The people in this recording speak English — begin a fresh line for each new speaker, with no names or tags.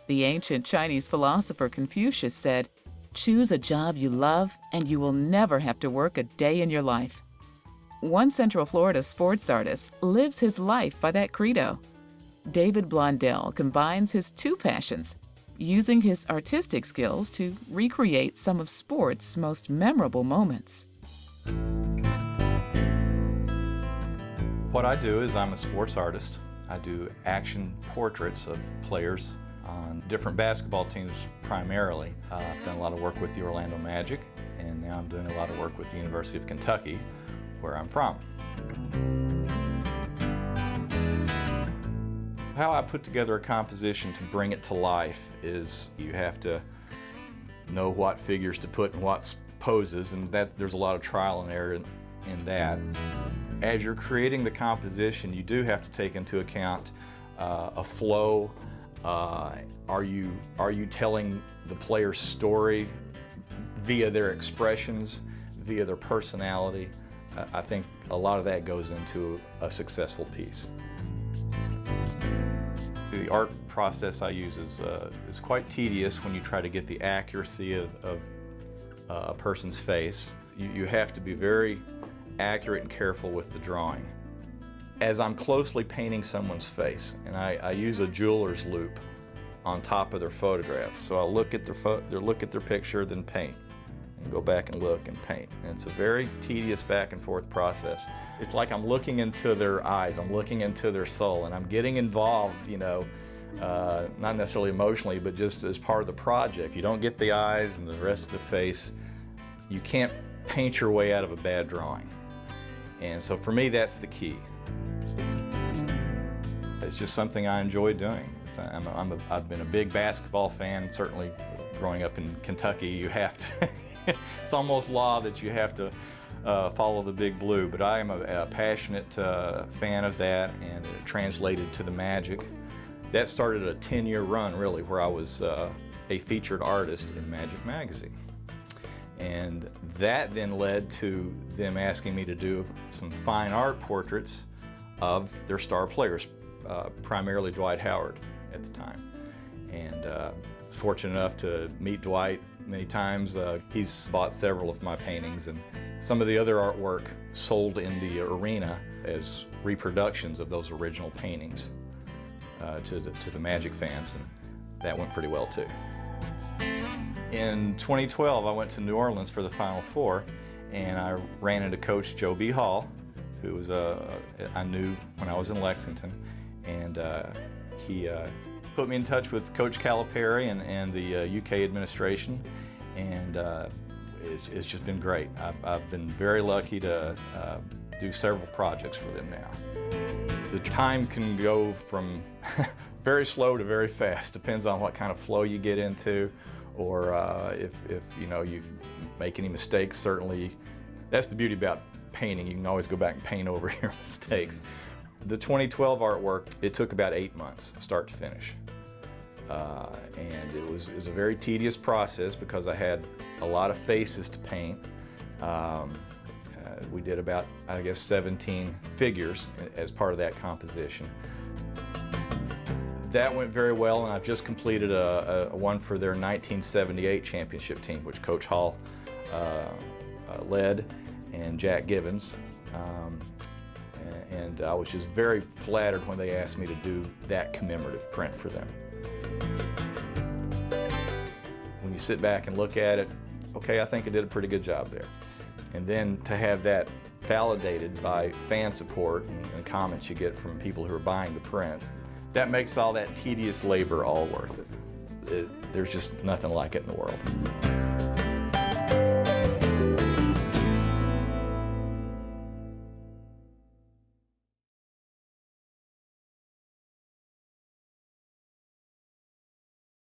The ancient Chinese philosopher Confucius said, "Choose a job you love and you will never have to work a day in your life." One Central Florida sports artist lives his life by that credo. David Blondell combines his two passions, using his artistic skills to recreate some of sports' most memorable moments.
What I do is I'm a sports artist. I do action portraits of players on different basketball teams primarily. I've done a lot of work with the Orlando Magic, and now I'm doing a lot of work with the University of Kentucky, where I'm from. How I put together a composition to bring it to life is you have to know what figures to put in what poses, and there's a lot of trial and error in that. As you're creating the composition, you do have to take into account a flow. Are you telling the player's story via their expressions, via their personality? I think a lot of that goes into a successful piece. The art process I use is quite tedious when you try to get the accuracy of a person's face. You have to be very accurate and careful with the drawing. As I'm closely painting someone's face, and I use a jeweler's loupe on top of their photographs, so I'll look at their picture, then paint, and go back and look and paint. And it's a very tedious back and forth process. It's like I'm looking into their eyes, I'm looking into their soul, and I'm getting involved, not necessarily emotionally, but just as part of the project. You don't get the eyes and the rest of the face, you can't paint your way out of a bad drawing. And so for me, that's the key. It's just something I enjoy doing. I've been a big basketball fan, certainly growing up in Kentucky, you have to. It's almost law that you have to follow the big blue, but I am a passionate fan of that, and it translated to the Magic. That started a 10-year run, really, where I was a featured artist in Magic magazine. And that then led to them asking me to do some fine art portraits of their star players, primarily Dwight Howard at the time. And fortunate enough to meet Dwight many times. He's bought several of my paintings, and some of the other artwork sold in the arena as reproductions of those original paintings to the Magic fans, and that went pretty well too. In 2012, I went to New Orleans for the Final Four, and I ran into Coach Joe B. Hall, who was I knew when I was in Lexington, and he put me in touch with Coach Calipari and the UK administration, and it's just been great. I've been very lucky to do several projects for them now. The time can go from very slow to very fast, depends on what kind of flow you get into, or if you make any mistakes. Certainly, that's the beauty about painting. You can always go back and paint over your mistakes. The 2012 artwork, it took about 8 months, start to finish. And it was a very tedious process because I had a lot of faces to paint. We did about, 17 figures as part of that composition. That went very well, and I've just completed a one for their 1978 championship team, which Coach Hall led, and Jack Gibbons. And I was just very flattered when they asked me to do that commemorative print for them. When you sit back and look at it, okay, I think I did a pretty good job there. And then to have that validated by fan support and comments you get from people who are buying the prints, that makes all that tedious labor all worth it. There's just nothing like it in the world.